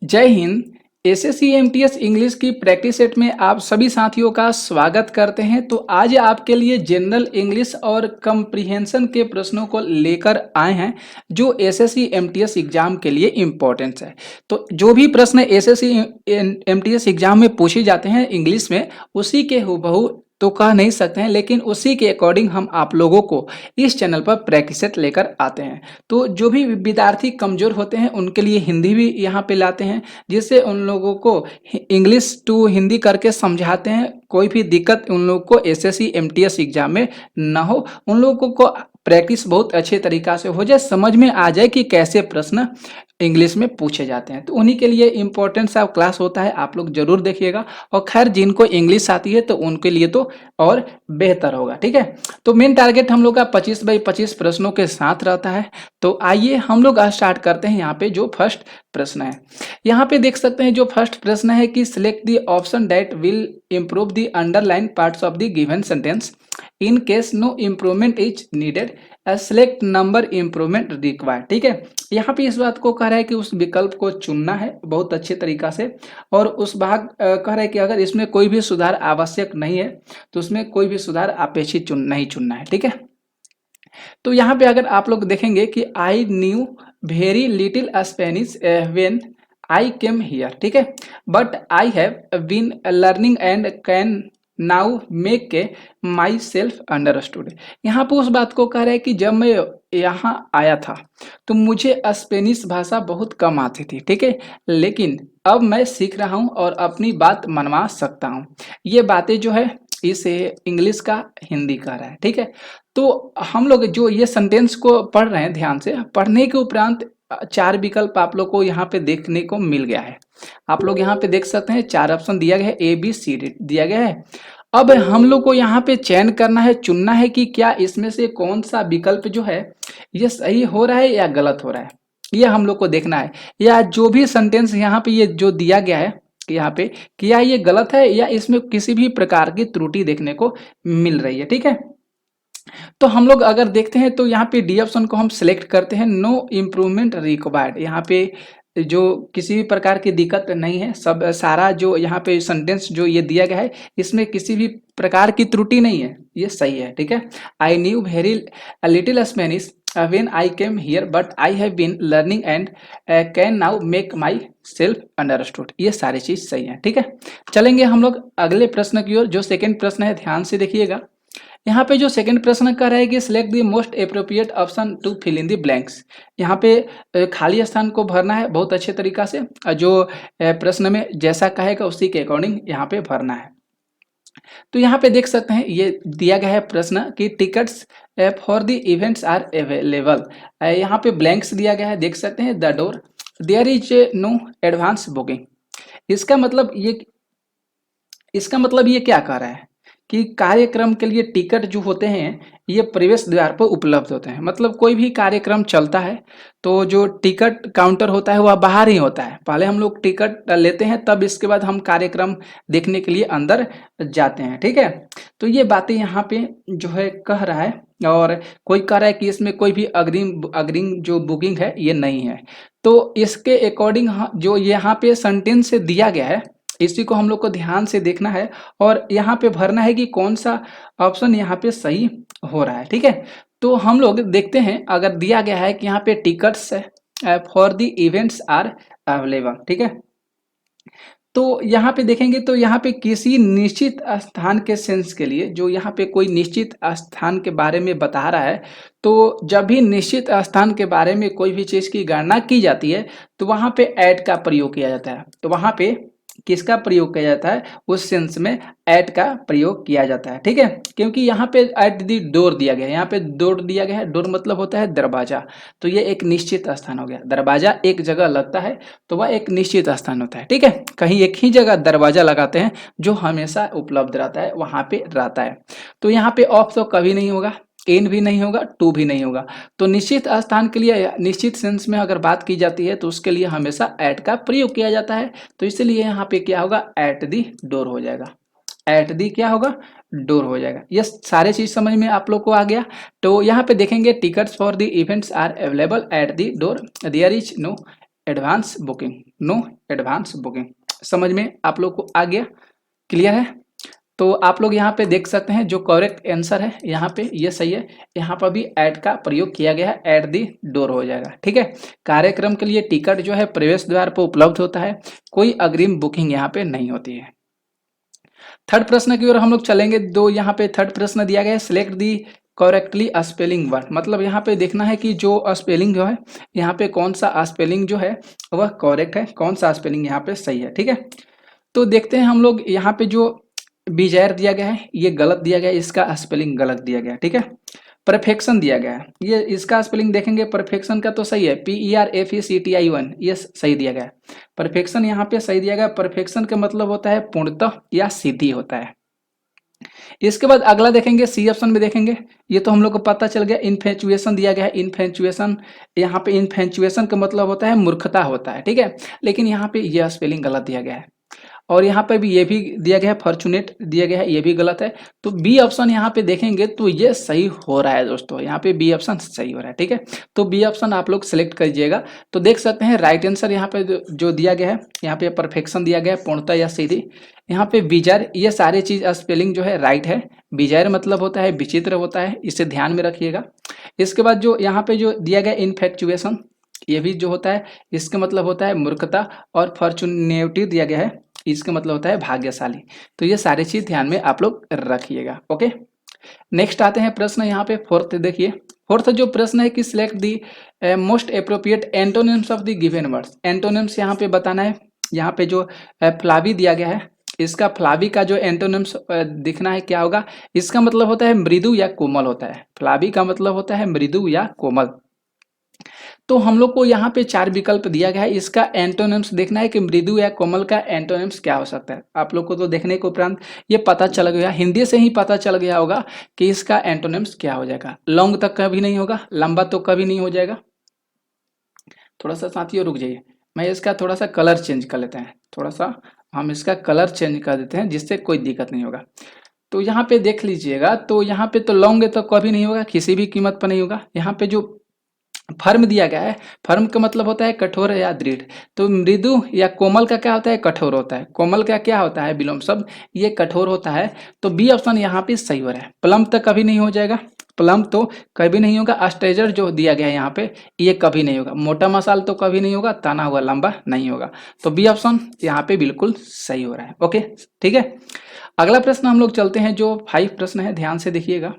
जय Hind. SSC MTS English की practice set में आप सभी साथियों का स्वागत करते हैं। तो आज आपके लिए जनरल इंग्लिश और कंप्रीहेंशन के प्रश्नों को लेकर आए हैं जो एसएससी एमटीएस एग्जाम के लिए इम्पोर्टेंट है। तो जो भी प्रश्न एसएससी एमटीएस एग्जाम में पूछे जाते हैं इंग्लिश में, उसी के हूबहू तो कह नहीं सकते हैं, लेकिन उसी के अकॉर्डिंग हम आप लोगों को इस चैनल पर प्रैक्टिस सेट लेकर आते हैं। तो जो भी विद्यार्थी कमजोर होते हैं उनके लिए हिंदी भी यहाँ पे लाते हैं, जिससे उन लोगों को इंग्लिश टू हिंदी करके समझाते हैं। कोई भी दिक्कत उन लोगों को एसएससी एमटीएस एग्जाम में ना हो, उन लोगों को प्रैक्टिस बहुत अच्छे तरीका से हो जाए, समझ में आ जाए कि कैसे प्रश्न इंग्लिश में पूछे जाते हैं। तो उन्हीं के लिए इंपॉर्टेंट सा क्लास होता है, आप लोग जरूर देखिएगा। और खैर जिनको इंग्लिश आती है तो उनके लिए तो और बेहतर होगा, ठीक है। तो मेन टारगेट हम लोग का 25 बाई 25 प्रश्नों के साथ रहता है। तो आइए हम लोग स्टार्ट करते हैं। यहाँ पे जो फर्स्ट प्रश्न है, यहाँ पे देख सकते हैं जो फर्स्ट प्रश्न है कि select the option that will improve the underline parts of the given sentence in case no improvement is needed, select number improvement required. ठीक है, यहाँ पे इस बात को कह रहा है कि उस विकल्प को चुनना है बहुत अच्छे तरीका से, और उस भाग कह रहा है कि अगर इसमें कोई भी सुधार आवश्यक नहीं है तो उसमें कोई भी सुधार अपेक्षित नहीं चुनना है। ठीक है, तो यहाँ पे अगर आप लोग देखेंगे कि I knew very little Spanish when I came here, ठीक है, but I have been learning and can now make के माई सेल्फ अंडरस्टूड। यहाँ पे उस बात को कह रहा है कि जब मैं यहाँ आया था तो मुझे स्पेनिश भाषा बहुत कम आती थी, ठीक है, लेकिन अब मैं सीख रहा हूँ और अपनी बात मनवा सकता हूँ। ये बातें जो है इसे इंग्लिश का हिंदी कह रहा है, ठीक है। तो हम लोग जो ये सेंटेंस को पढ़ रहे हैं ध्यान से, पढ़ने के उपरांत चार विकल्प आप लोग को यहाँ पे देखने को मिल गया है। आप लोग यहाँ पे देख सकते हैं चार ऑप्शन दिया गया है, ए बी सी डी दिया गया है। अब हम लोग को यहाँ पे चयन करना है, चुनना है कि क्या इसमें से कौन सा विकल्प जो है ये सही हो रहा है या गलत हो रहा है, ये हम लोग को देखना है। या जो भी सेंटेंस यहाँ पे ये जो दिया गया है यहाँ पे, क्या ये गलत है या इसमें किसी भी प्रकार की त्रुटि देखने को मिल रही है। ठीक है, तो हम लोग अगर देखते हैं तो यहाँ पे डी ऑप्शन को हम सिलेक्ट करते हैं, नो इम्प्रूवमेंट रिक्वायर्ड। यहाँ पे जो किसी भी प्रकार की दिक्कत नहीं है, सब सारा जो यहाँ पे सेंटेंस जो ये दिया गया है इसमें किसी भी प्रकार की त्रुटि नहीं है, ये सही है। ठीक है, I knew very little Spanish when I came here but I have been learning and can now make myself understood, ये सारी चीज सही है। ठीक है, चलेंगे हम लोग अगले प्रश्न की ओर। जो सेकेंड प्रश्न है ध्यान से देखिएगा। यहाँ पे जो सेकंड प्रश्न कर रहा है कि select the most appropriate option to fill in the blanks. यहाँ पे खाली स्थान को भरना है बहुत अच्छे तरीका से, जो प्रश्न में जैसा कहेगा उसी के अकॉर्डिंग यहाँ पे भरना है। तो यहाँ पे देख सकते हैं ये दिया गया है प्रश्न कि tickets for the events are available. यहाँ पे ब्लैंक्स दिया गया है, देख सकते हैं the door there is no advance booking. इसका मतलब ये क्या कह रहा है कि कार्यक्रम के लिए टिकट जो होते हैं ये प्रवेश द्वार पर उपलब्ध होते हैं। मतलब कोई भी कार्यक्रम चलता है तो जो टिकट काउंटर होता है वह बाहर ही होता है, पहले हम लोग टिकट लेते हैं तब इसके बाद हम कार्यक्रम देखने के लिए अंदर जाते हैं। ठीक है, तो ये बातें यहाँ पे जो है कह रहा है, और कोई कह रहा है कि इसमें कोई भी अग्रिम अग्रिम जो बुकिंग है ये नहीं है। तो इसके अकॉर्डिंग जो यहाँ पे सेंटेंस दिया गया है इसी को हम लोग को ध्यान से देखना है और यहाँ पे भरना है कि कौन सा ऑप्शन यहाँ पे सही हो रहा है। ठीक है, तो हम लोग देखते हैं अगर दिया गया है कि यहाँ पे tickets for the events are available, ठीक है, तो यहाँ पे देखेंगे तो यहाँ पे किसी निश्चित स्थान के सेंस के लिए जो यहाँ पे कोई निश्चित स्थान के बारे में बता रहा है, तो जब भी निश्चित स्थान के बारे में कोई भी चीज़ की गणना की जाती है तो वहाँ पे ऐट का प्रयोग किया जाता है। तो वहाँ पे किसका प्रयोग किया जाता है, उस सेंस में एट का प्रयोग किया जाता है। ठीक है, क्योंकि यहाँ पे एट दी डोर दिया गया है, यहाँ पे डोर दिया गया है, डोर मतलब होता है दरवाजा, तो ये एक निश्चित स्थान हो गया। दरवाजा एक जगह लगता है तो वह एक निश्चित स्थान होता है। ठीक है, कहीं एक ही जगह दरवाजा लगाते हैं जो हमेशा उपलब्ध रहता है वहां पे रहता है। तो यहाँ पे ऑफ तो कभी नहीं होगा, इन भी नहीं होगा, टू भी नहीं होगा। तो निश्चित स्थान के लिए निश्चित सेंस में अगर बात की जाती है तो उसके लिए हमेशा एट का प्रयोग किया जाता है। तो इसलिए यहाँ पे क्या होगा, एट दी डोर हो जाएगा, एट दी क्या होगा, डोर हो जाएगा। ये सारे चीज समझ में आप लोग को आ गया। तो यहाँ पे देखेंगे tickets for the events are available at the door, there is no advance booking, no advance booking. समझ में आप लोग को आ गया, क्लियर है? तो आप लोग यहाँ पे देख सकते हैं जो करेक्ट आंसर है यहाँ पे ये सही है। यहाँ पर भी एट का प्रयोग किया गया है, एट दी डोर हो जाएगा, ठीक है। कार्यक्रम के लिए टिकट जो है प्रवेश द्वार पर उपलब्ध होता है, कोई अग्रिम बुकिंग यहाँ पे नहीं होती है। थर्ड प्रश्न की ओर हम लोग चलेंगे। दो यहाँ पे थर्ड प्रश्न दिया गया है, select the correctly spelling word, मतलब यहाँ पे देखना है कि जो स्पेलिंग जो है यहाँ पे कौन सा स्पेलिंग जो है वह करेक्ट है, कौन सा स्पेलिंग यहाँ पे सही है, ठीक है। तो देखते हैं हम लोग यहाँ पे जो बिजैर दिया गया है ये गलत दिया गया है, इसका स्पेलिंग गलत दिया गया है, ठीक है। परफेक्शन दिया गया है, ये इसका स्पेलिंग देखेंगे परफेक्शन का तो सही है, PERFECTION, ये सही दिया गया है। परफेक्शन यहाँ पे सही दिया गया। परफेक्शन का मतलब होता है पूर्णतः या सिद्धि होता है। इसके बाद अगला देखेंगे, सी ऑप्शन में देखेंगे, ये तो हम लोग को पता चल गया। इन्फेचुएशन दिया गया है, इन्फेचुएशन, यहाँ पे इन्फेचुएशन का मतलब होता है मूर्खता होता है, ठीक है। लेकिन यहाँ पे यह स्पेलिंग गलत दिया गया है। और यहाँ पे भी ये भी दिया गया है, फॉर्चुनेट दिया गया है, ये भी गलत है। तो बी ऑप्शन यहाँ पे देखेंगे तो ये सही हो रहा है दोस्तों, यहाँ पे बी ऑप्शन सही हो रहा है, ठीक है। तो बी ऑप्शन आप लोग सिलेक्ट करिएगा। तो देख सकते हैं राइट आंसर यहाँ पे जो दिया गया है, यहाँ पे परफेक्शन दिया गया है, पूर्णता या सीधी। यहाँ पे बिजैर, ये सारे चीज स्पेलिंग जो है राइट है। बिजैर मतलब होता है विचित्र होता है, इसे ध्यान में रखिएगा। इसके बाद जो यहाँ पे जो दिया गया इनफेक्चुएशन, ये भी जो होता है इसका मतलब होता है मूर्खता। और फॉर्चुनेटिव दिया गया है, इसका मतलब होता है भाग्यशाली। तो ये सारी चीज ध्यान में आप लोग रखिएगा, ओके। नेक्स्ट आते हैं प्रश्न यहाँ पे फोर्थ, देखिए फोर्थ जो प्रश्न है कि select the most appropriate antonyms of the given words. Antonyms यहाँ पे बताना है। यहाँ पे जो फ्लावी दिया गया है, इसका फ्लावी का जो एंटोनिम्स दिखना है क्या होगा। इसका मतलब होता है मृदु या कोमल होता है। फ्लावी का मतलब होता है मृदु या कोमल। तो हम लोग को यहाँ पे चार विकल्प दिया गया है, इसका एंटोनिम्स देखना है कि मृदु या कोमल का एंटोनिम्स क्या हो सकता है। आप लोग को तो देखने के उपरांत ये पता चल गया, हिंदी से ही पता चल गया होगा कि इसका एंटोनिम्स क्या हो जाएगा। लॉन्ग तक कभी नहीं होगा, लंबा तो कभी नहीं हो जाएगा। थोड़ा सा साथियों रुक जाइए, मैं इसका थोड़ा सा कलर चेंज कर लेते हैं, थोड़ा सा हम इसका कलर चेंज कर देते हैं जिससे कोई दिक्कत नहीं होगा। तो यहाँ पे देख लीजिएगा, तो यहाँ पे तो लॉन्ग तो कभी नहीं होगा, किसी भी कीमत पर नहीं होगा। यहाँ पे जो फर्म दिया गया है, फर्म का मतलब होता है कठोर या दृढ़। तो मृदु या कोमल का क्या होता है, कठोर होता है। कोमल का क्या होता है, विलोम शब्द, ये कठोर होता है। तो बी ऑप्शन यहाँ पे सही हो रहा है। प्लम तक कभी नहीं हो जाएगा, प्लम तो कभी नहीं होगा। अस्टेजर जो दिया गया है यहाँ पे, ये कभी नहीं होगा। मोटा मसाल तो कभी नहीं होगा, तना हुआ लंबा नहीं होगा। तो बी ऑप्शन यहाँ पे बिल्कुल सही हो रहा है, ओके, ठीक है। अगला प्रश्न हम लोग चलते हैं, जो 5 प्रश्न है, ध्यान से देखिएगा।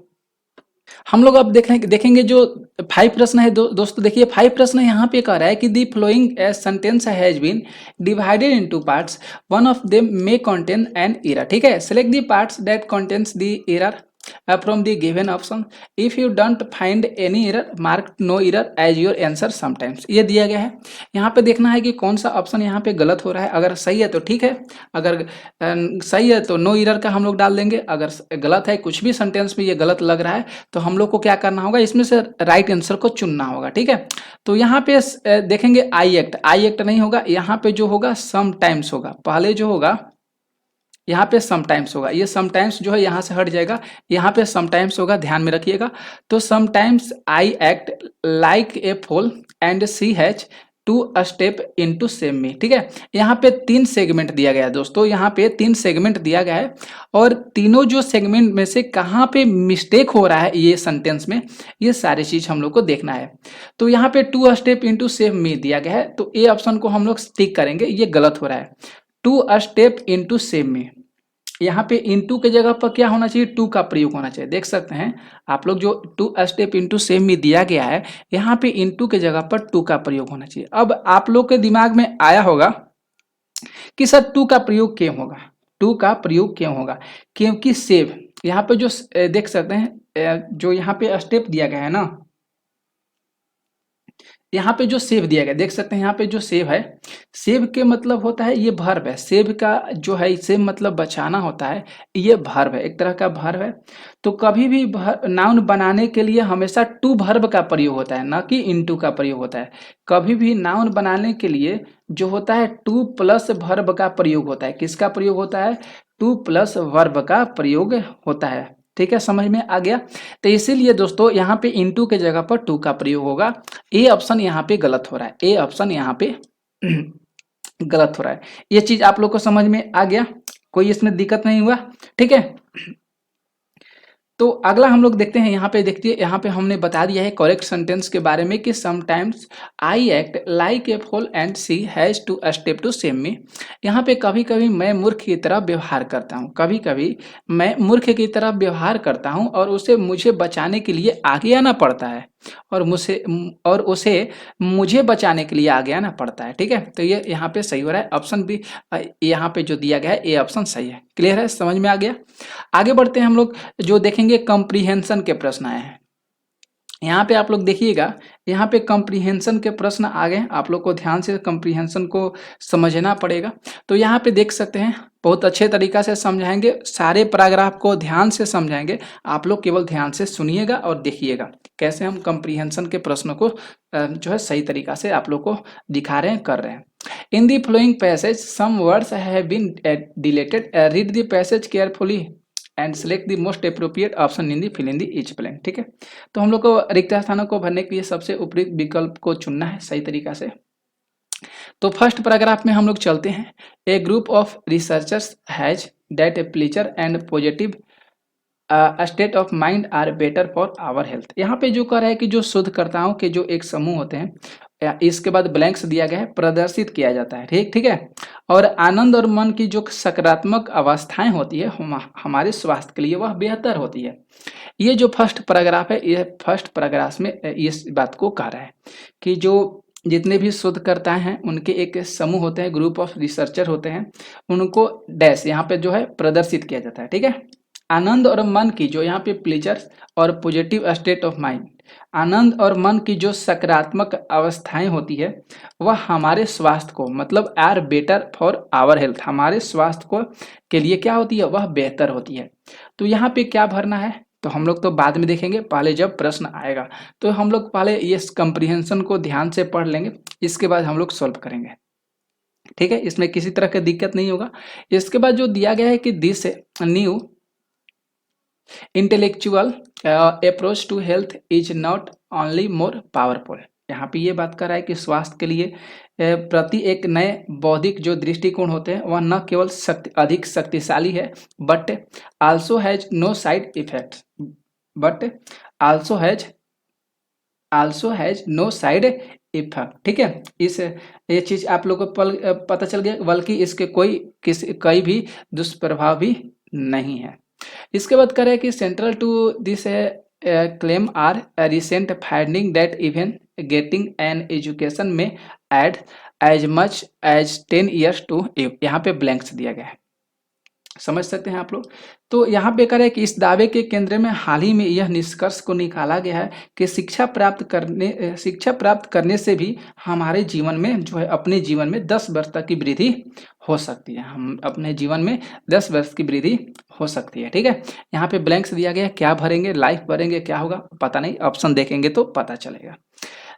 हम लोग अब देखेंगे जो 5 प्रश्न है दोस्तों, देखिए 5 प्रश्न यहाँ पे कह रहा है कि the following sentence has been divided into parts, one of them may contain an error, ठीक है। Select the parts that contains the error from the given option. If you don't find any error mark no error as your answer sometimes, ये दिया गया है। यहाँ पे देखना है कि कौन सा ऑप्शन यहाँ पे गलत हो रहा है। अगर सही है तो ठीक है, अगर सही है तो नो एरर का हम लोग डाल देंगे। अगर गलत है, कुछ भी सेंटेंस में ये गलत लग रहा है, तो हम लोग को क्या करना होगा, इसमें से राइट आंसर को चुनना होगा, ठीक है। तो यहाँ पे देखेंगे आई एक्ट नहीं होगा, यहाँ पे जो होगा समटाइम्स होगा। पहले जो होगा यहाँ पे समटाइम्स होगा, ये समटाइम्स जो है यहाँ से हट जाएगा, यहाँ पे समटाइम्स होगा, ध्यान में रखिएगा। तो sometimes I act like a fool and she has to step into save me, ठीक है। यहाँ पे 3 सेगमेंट दिया गया है दोस्तों, यहाँ पे 3 सेगमेंट दिया गया है। और तीनों जो सेगमेंट में से कहाँ पे मिस्टेक हो रहा है ये सेंटेंस में, ये सारी चीज हम लोग को देखना है। तो यहाँ पे 2 स्टेप इनटू सेम मी दिया गया है, तो ए ऑप्शन को हम लोग टिक करेंगे, ये गलत हो रहा है। 2 स्टेप इनटू सेम मी, यहाँ पे इनटू के जगह पर क्या होना चाहिए, 2 का प्रयोग होना चाहिए। देख सकते हैं आप लोग, जो 2 स्टेप इनटू सेम में दिया गया है, यहाँ पे इनटू के जगह पर 2 का प्रयोग होना चाहिए। अब आप लोग के दिमाग में आया होगा कि सर 2 का प्रयोग क्यों होगा, 2 का प्रयोग क्यों होगा, क्योंकि सेव यहाँ पे जो देख सकते हैं, जो यहाँ पे स्टेप दिया गया है ना, यहाँ पे जो सेव दिया गया, देख सकते हैं यहाँ पे जो सेव है, सेव के मतलब होता है, ये वर्ब है। सेव का जो है, सेव मतलब बचाना होता है, ये वर्ब है, एक तरह का वर्ब है। तो कभी भी नाउन बनाने के लिए हमेशा टू वर्ब का प्रयोग होता है, ना कि इनटू का प्रयोग होता है। कभी भी नाउन बनाने के लिए जो होता है 2 प्लस वर्ब का प्रयोग होता है। किसका प्रयोग होता है, 2 प्लस वर्ब का प्रयोग होता है, ठीक है, समझ में आ गया। तो इसीलिए दोस्तों यहाँ पे इनटू के जगह पर 2 का प्रयोग होगा। ए ऑप्शन यहाँ पे गलत हो रहा है, ए ऑप्शन यहाँ पे गलत हो रहा है। ये चीज आप लोग को समझ में आ गया, कोई इसमें दिक्कत नहीं हुआ, ठीक है। तो अगला हम लोग देखते हैं, यहाँ पे देखिए, यहाँ पे हमने बता दिया है करेक्ट सेंटेंस के बारे में कि sometimes I act like a fool and she has to step to save me. यहाँ पे कभी कभी मैं मूर्ख की तरह व्यवहार करता हूँ, कभी कभी मैं मूर्ख की तरह व्यवहार करता हूँ और उसे मुझे बचाने के लिए आगे आना पड़ता है, और उसे मुझे बचाने के लिए आगे आना पड़ता है, ठीक है। तो ये यहाँ पे सही हो रहा है, ऑप्शन बी यहाँ पे जो दिया गया है ये ऑप्शन सही है। क्लियर है, समझ में आ गया। आगे बढ़ते हैं हम लोग, जो देखेंगे कंप्रीहेंशन के प्रश्न आए हैं। यहाँ पे आप लोग देखिएगा, यहाँ पे कंप्रीहेंशन के प्रश्न आ गए, आप लोग को ध्यान से कंप्रीहेंशन को समझना पड़ेगा। तो यहाँ पे देख सकते हैं, बहुत अच्छे तरीका से समझाएंगे, सारे पैराग्राफ को ध्यान से समझाएंगे, आप लोग केवल ध्यान से सुनिएगा और देखिएगा कैसे हम कंप्रीहेंशन के प्रश्नों को जो है सही तरीका से आप लोग को दिखा रहे हैं, कर रहे हैं। In the following passage some words have been deleted, read the passage carefully and select the most appropriate option in the fill in the each blank, ठीक है। तो हम लोग को रिक्त स्थानों को भरने के लिए सबसे उपयुक्त विकल्प को चुनना है सही तरीका से। तो फर्स्ट पैराग्राफ में हम लोग चलते हैं। A group of researchers has that a pleasure and positive state of mind are better for our health. यहाँ पे जो कह रहा है कि जो शोधकर्ताओं के जो एक समूह होते हैं, इसके बाद ब्लैंक्स दिया गया है, प्रदर्शित किया जाता है, ठीक ठीक है। और आनंद और मन की जो सकारात्मक अवस्थाएं होती है हमारे स्वास्थ्य के लिए वह बेहतर होती है। ये जो फर्स्ट पैराग्राफ है, ये फर्स्ट पैराग्राफ में इस बात को कह रहा है कि जो जितने भी शोधकर्ता हैं उनके एक समूह होते हैं, ग्रुप ऑफ रिसर्चर होते हैं, उनको डैश यहाँ पे जो है प्रदर्शित किया जाता है, ठीक है। आनंद और मन की जो यहाँ पे प्लेजर और पॉजिटिव स्टेट ऑफ माइंड, आनंद और मन की जो सकारात्मक अवस्थाएं होती है वह हमारे स्वास्थ्य को, मतलब are better for our health, हमारे स्वास्थ्य को के लिए क्या होती है, वह बेहतर होती है। तो यहाँ पे क्या भरना है, तो हम लोग तो बाद में देखेंगे, पहले जब प्रश्न आएगा तो हम लोग पहले ये कंप्रीहेंशन को ध्यान से पढ़ लेंगे, इसके बाद हम लोग सॉल्व करेंगे, ठीक है। इसमें किसी तरह की दिक्कत नहीं होगा। इसके बाद जो दिया गया है कि this new intellectual approach to health is not only more powerful. यहाँ पे ये बात कर रहा है कि स्वास्थ्य के लिए प्रति एक नए बौद्धिक जो दृष्टिकोण होते हैं वह न केवल अधिक शक्तिशाली है, but also has no side effects, but also has no side effect, ठीक है। ये चीज आप लोगों को पता चल गया, बल्कि इसके कोई भी दुष्प्रभाव भी नहीं है। इसके बाद करें कि central to this claim are recent finding that even getting an education may add as much as 10 years to, यहाँ पे ब्लैंक्स दिया गया है, समझ सकते हैं आप लोग। तो यहाँ पे करें कि इस दावे के केंद्र में हाल ही में यह निष्कर्ष को निकाला गया है कि शिक्षा प्राप्त करने से भी हमारे जीवन में जो है, अपने जीवन में 10 वर्ष तक की वृद्धि हो सकती है, हम अपने जीवन में 10 वर्ष की वृद्धि हो सकती है, ठीक है। यहाँ पे ब्लैंक्स दिया गया है, क्या भरेंगे, लाइफ भरेंगे, क्या होगा पता नहीं, ऑप्शन देखेंगे तो पता चलेगा।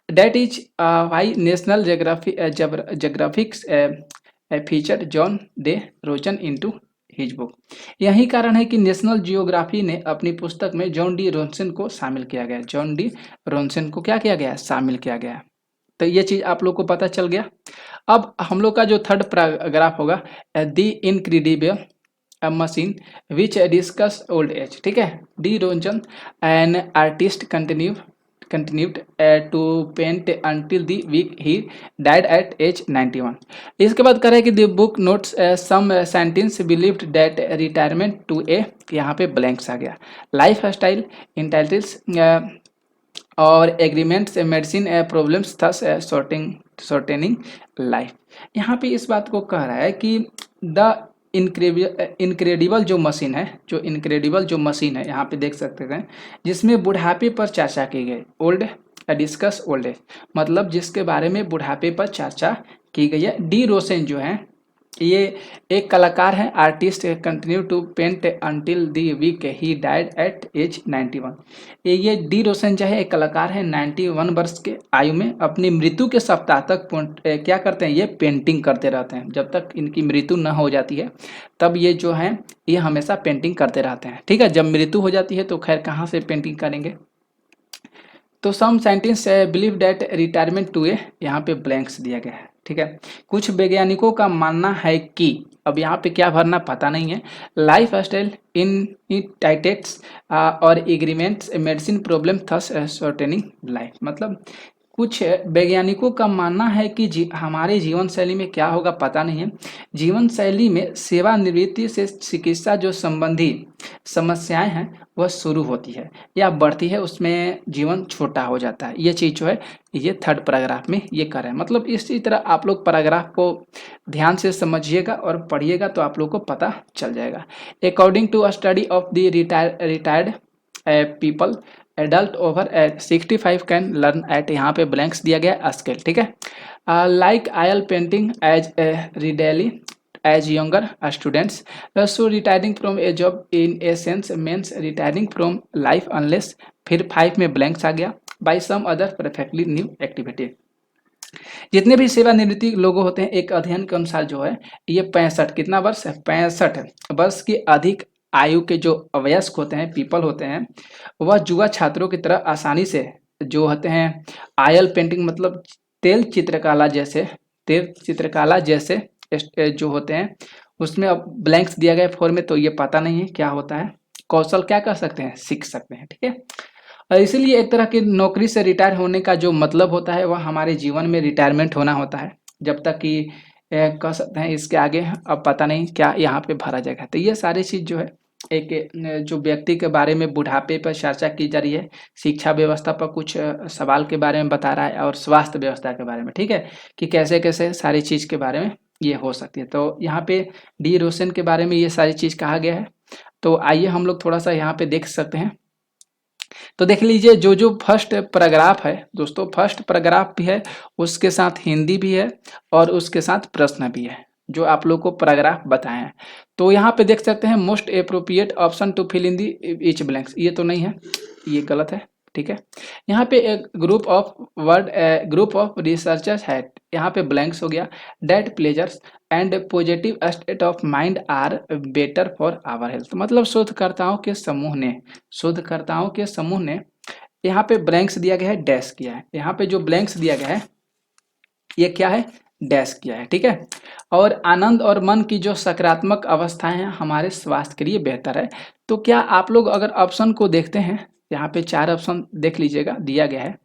That is why National Geographics feature John Day Rosen into his book. यही कारण है कि नेशनल जियोग्राफी ने अपनी पुस्तक में जॉन डी रोनसन को शामिल किया गया, जॉन डी रोनसन को क्या किया गया, शामिल किया गया। तो ये चीज आप लोग को पता चल गया। अब हम लोग का जो थर्ड पैराग्राफ होगा, the incredible machine which discuss old age, ठीक है। D Ronson an artist continued to paint until the week he died at age 91। इसके बाद करें कि the book notes some scientists believed that retirement to a, यहाँ पे blanks आ गया, लाइफ स्टाइल इंटाइटल्स और agreements medicine problems thus shortening life. यहाँ पे इस बात को कह रहा है कि द इनक्रेडिबल जो मशीन है, यहाँ पे देख सकते हैं, जिसमें बुढ़ापे पर चर्चा की गई, ओल्ड डिस्कस ओल्ड एज, मतलब जिसके बारे में बुढ़ापे पर चर्चा की गई है। डी रोसेन जो है ये एक कलाकार है, artist, continue to paint until the week he died at age 91। ये डी रोशन जो है एक कलाकार है, 91 वर्ष के आयु में अपनी मृत्यु के सप्ताह तक क्या करते हैं, ये पेंटिंग करते रहते हैं, जब तक इनकी मृत्यु न हो जाती है तब ये जो है ये हमेशा पेंटिंग करते रहते हैं, ठीक है। जब मृत्यु हो जाती है तो खैर कहाँ से पेंटिंग करेंगे। तो some scientists believe that retirement to a, यहाँ पे ब्लैंक्स दिया गया है, ठीक है। कुछ वैज्ञानिकों का मानना है कि, अब यहाँ पे क्या भरना पता नहीं है, लाइफ स्टाइल इन टाइटेट्स और agreements medicine problem thus shortening life. मतलब कुछ वैज्ञानिकों का मानना है कि हमारे जीवन शैली में क्या होगा पता नहीं है, जीवन शैली में सेवानिवृत्ति से चिकित्सा जो संबंधी समस्याएं हैं वह शुरू होती है या बढ़ती है, उसमें जीवन छोटा हो जाता है। ये चीज़ जो है ये थर्ड पैराग्राफ में ये कर है। मतलब इसी तरह आप लोग पैराग्राफ को ध्यान से समझिएगा और पढ़िएगा तो आप लोग को पता चल जाएगा। According to a study of the retired people, adult over 65 can learn at, यहाँ पे ब्लैंक्स दिया गया स्केल, ठीक है। Like oil painting as readily as younger students, so retiring from a job in a sense means retiring from life unless, फिर 5 में blanks आ गया, by some other perfectly new activity. जितने भी सेवानिवृत्ति लोग होते हैं एक अध्ययन के अनुसार जो है ये 65, कितना वर्ष है, 65 वर्ष की अधिक आयु के जो वयस्क होते हैं, पीपल होते हैं, वह युवा छात्रों की तरह आसानी से जो होते हैं आयल पेंटिंग मतलब तेल चित्रकला जैसे जो होते हैं उसमें अब ब्लैंक्स दिया गया फॉर में, तो ये पता नहीं है क्या होता है, कौशल क्या कर सकते हैं, सीख सकते हैं, ठीक है। और इसीलिए एक तरह की नौकरी से रिटायर होने का जो मतलब होता है वह हमारे जीवन में रिटायरमेंट होना होता है, जब तक कि कह सकते हैं इसके आगे अब पता नहीं क्या यहाँ पे भरा जाएगा। तो ये सारी चीज़ जो है एक जो व्यक्ति के बारे में बुढ़ापे पर चर्चा की जा रही है, शिक्षा व्यवस्था पर कुछ सवाल के बारे में बता रहा है और स्वास्थ्य व्यवस्था के बारे में, ठीक है, कि कैसे कैसे सारी चीज़ के बारे में ये हो सकती है। तो यहाँ पे डी रोशन के बारे में ये सारी चीज़ कहा गया है। तो आइए हम लोग थोड़ा सा यहाँ पे देख सकते हैं। तो देख लीजिए जो जो फर्स्ट पैराग्राफ है दोस्तों, फर्स्ट पैराग्राफ भी है, उसके साथ हिंदी भी है और उसके साथ प्रश्न भी है जो आप लोग को पैराग्राफ बताए हैं। तो यहाँ पे देख सकते हैं most appropriate option to fill in the each blanks, ये तो नहीं है, ये गलत है, ठीक है। यहाँ पे एक ग्रुप ऑफ रिसर्चर्स है, यहाँ पे ब्लैंक्स हो गया, that pleasures and positive state of mind are better for our health. मतलब शोधकर्ताओं के समूह ने यहाँ पे ब्लैंक्स दिया गया है, डैश किया है, यहाँ पे जो ब्लैंक्स दिया गया है ये क्या है, डैश किया है, ठीक है। और आनंद और मन की जो सकारात्मक अवस्थाएं हैं हमारे स्वास्थ्य के लिए बेहतर है। तो क्या आप लोग अगर ऑप्शन को देखते हैं, यहाँ पे 4 ऑप्शन देख लीजिएगा दिया गया है,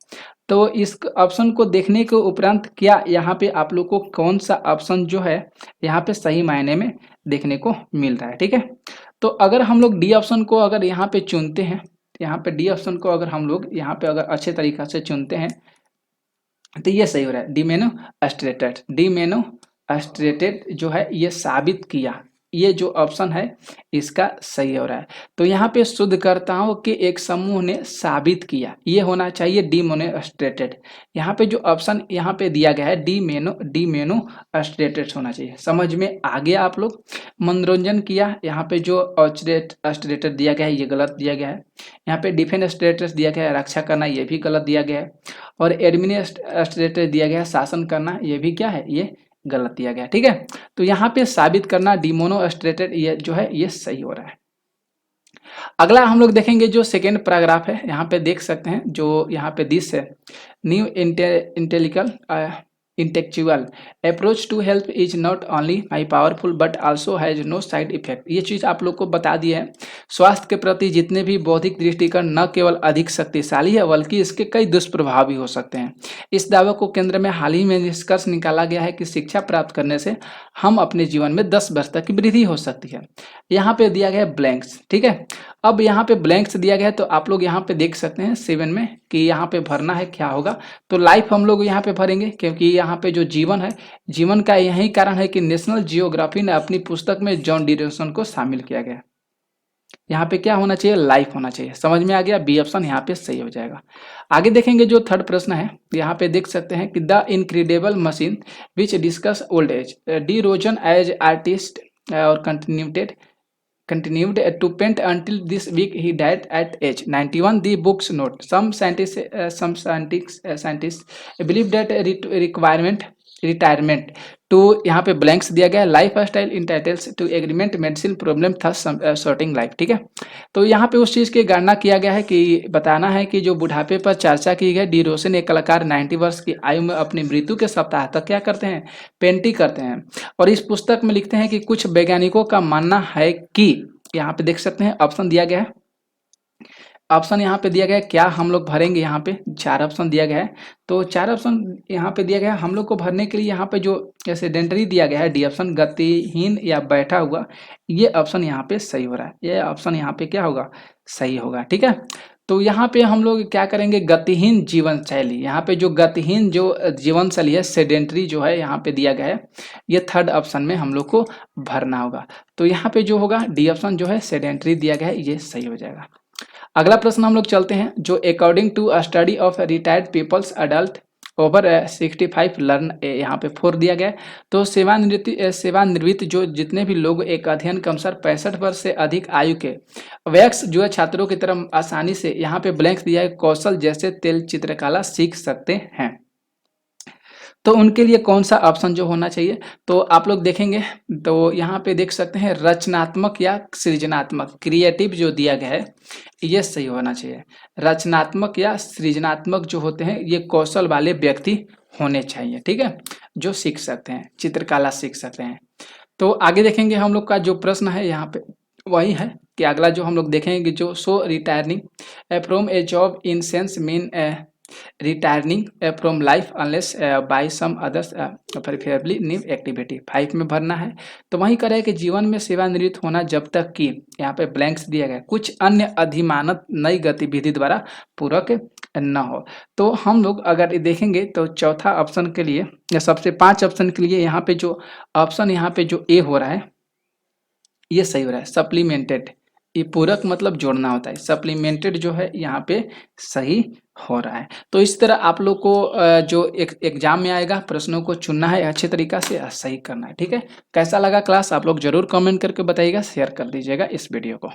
तो इस ऑप्शन को देखने के उपरांत क्या यहाँ पे आप लोग को कौन सा ऑप्शन जो है यहाँ पे सही मायने में देखने को मिल रहा है, ठीक है। तो अगर हम लोग डी ऑप्शन को अगर यहाँ पे चुनते हैं, यहाँ पे डी ऑप्शन को अगर हम लोग यहाँ पे अगर अच्छे तरीका से चुनते हैं तो ये सही हो रहा है, डीमेनो अस्ट्रेटेड जो है ये साबित किया, ये जो ऑप्शन है इसका सही हो रहा है। तो यहाँ पे शोधकर्ताओं के एक समूह ने साबित किया, ये होना चाहिए डीमोनोस्ट्रेटेड। यहाँ पे जो ऑप्शन यहाँ पे दिया गया है डीमेनोस्ट्रेटेड होना चाहिए। समझ में आ गया आप लोग। मनोरंजन किया, यहाँ पे जो अस्ट्रेटेड दिया गया है ये गलत दिया गया है। यहाँ पे डिफेंस्ट्रेटेड दिया गया है रक्षा करना, ये भी गलत दिया गया है। और एडमिनिस्ट्रेटर दिया गया है शासन करना, ये भी क्या है, ये गलत दिया गया, ठीक है। तो यहाँ पे साबित करना डिमोनोस्ट्रेटेड ये जो है ये सही हो रहा है। अगला हम लोग देखेंगे जो सेकेंड पैराग्राफ है, यहाँ पे देख सकते हैं जो यहाँ पे दिस है, new intellectual approach to health is not only my powerful but also has no side effect. ये चीज़ आप लोग को बता दी है, स्वास्थ्य के प्रति जितने भी बौद्धिक दृष्टिकोण न केवल अधिक शक्तिशाली है बल्कि इसके कई दुष्प्रभाव भी हो सकते हैं। इस दावे को केंद्र में हाल ही में निष्कर्ष निकाला गया है कि शिक्षा प्राप्त करने से हम अपने जीवन में 10 वर्ष तक की वृद्धि हो सकती है। यहाँ पे दिया गया है ब्लैंक्स, ठीक है। अब यहाँ पे ब्लैंक्स दिया गया है तो आप लोग यहाँ पे देख सकते हैं 7 में कि यहाँ पे भरना है क्या होगा, तो लाइफ हम लोग यहाँ पे भरेंगे क्योंकि यहाँ पे जो जीवन है, जीवन का यही कारण है कि नेशनल जियोग्राफी ने अपनी पुस्तक में जॉन ड्यूरेशन को शामिल किया गया। यहाँ पे क्या होना चाहिए, लाइफ होना चाहिए। समझ में आ गया, बी ऑप्शन यहाँ पे सही हो जाएगा। आगे देखेंगे जो थर्ड प्रश्न है, यहाँ पे देख सकते हैं कि the incredible machine which discuss old age, D Rosen as artist और continued to paint until this week he died at age 91. The books note some scientists believe that retirement to यहाँ पे ब्लैंक्स दिया गया है, life style entitles to agreement medicine problem था shortening life, ठीक है। तो यहाँ पे उस चीज़ की गणना किया गया है कि बताना है कि जो बुढ़ापे पर चर्चा की गई, डी रोशन एक कलाकार 90 वर्ष की आयु में अपनी मृत्यु के सप्ताह तक क्या करते हैं, पेंटिंग करते हैं। और इस पुस्तक में लिखते हैं कि कुछ वैज्ञानिकों का मानना है कि, यहाँ पे देख सकते हैं ऑप्शन दिया गया है, ऑप्शन यहाँ पे दिया गया है, क्या हम लोग भरेंगे, यहाँ पे 4 ऑप्शन दिया गया है। तो 4 ऑप्शन यहाँ पे दिया गया है, हम लोग को भरने के लिए यहाँ पे जो सेडेंटरी दिया गया है, डी ऑप्शन गतिहीन या बैठा हुआ, ये ऑप्शन यहाँ पे सही हो रहा है, ये ऑप्शन यहाँ पे क्या होगा, सही होगा, ठीक है। तो यहाँ पे हम लोग क्या करेंगे, गतिहीन जीवन शैली, यहाँ पे जो गतिहीन जो जीवन शैली है, सेडेंटरी जो है यहाँ पे दिया गया है, ये थर्ड ऑप्शन में हम लोग को भरना होगा। तो यहाँ पे जो होगा डी ऑप्शन जो है सेडेंटरी दिया गया है, ये सही हो जाएगा। अगला प्रश्न हम लोग चलते हैं, जो according to a study of retired peoples adult over 65 learn, यहाँ पे 4 दिया गया है। तो सेवानिवृत्त जो जितने भी लोग एक अध्ययन के अनुसार 65 वर्ष से अधिक आयु के वयस्क जो है छात्रों की तरह आसानी से, यहाँ पे ब्लैंक्स दिया है, कौशल जैसे तेल चित्रकला सीख सकते हैं। तो उनके लिए कौन सा ऑप्शन जो होना चाहिए, तो आप लोग देखेंगे तो यहाँ पे देख सकते हैं रचनात्मक या सृजनात्मक, क्रिएटिव जो दिया गया है ये सही होना चाहिए। रचनात्मक या सृजनात्मक जो होते हैं ये कौशल वाले व्यक्ति होने चाहिए, ठीक है, जो सीख सकते हैं, चित्रकला सीख सकते हैं। तो आगे देखेंगे हम लोग का जो प्रश्न है यहाँ पे वही है कि अगला जो हम लोग देखेंगे, जो so retiring from a job in sense mean retiring from life unless by some others preferably new activity, 5 में भरना है। तो वहीं कह रहे हैं कि जीवन में सेवानिवृत्त होना जब तक कि, यहाँ पे ब्लैंक्स दिया गया, कुछ अन्य अधिमानत नई गतिविधि द्वारा पूरक न हो। तो हम लोग अगर देखेंगे तो चौथा ऑप्शन के लिए या सबसे 5 ऑप्शन के लिए यहाँ पे जो ऑप्शन यहाँ पे जो ए हो रहा है ये सही हो रहा है, सप्लीमेंटेड, ये पूरक मतलब जोड़ना होता है, सप्लीमेंटेड जो है यहाँ पे सही हो रहा है। तो इस तरह आप लोग को जो एक एग्जाम में आएगा प्रश्नों को चुनना है, अच्छे तरीका से सही करना है, ठीक है। कैसा लगा क्लास आप लोग जरूर कमेंट करके बताइएगा, शेयर कर दीजिएगा इस वीडियो को।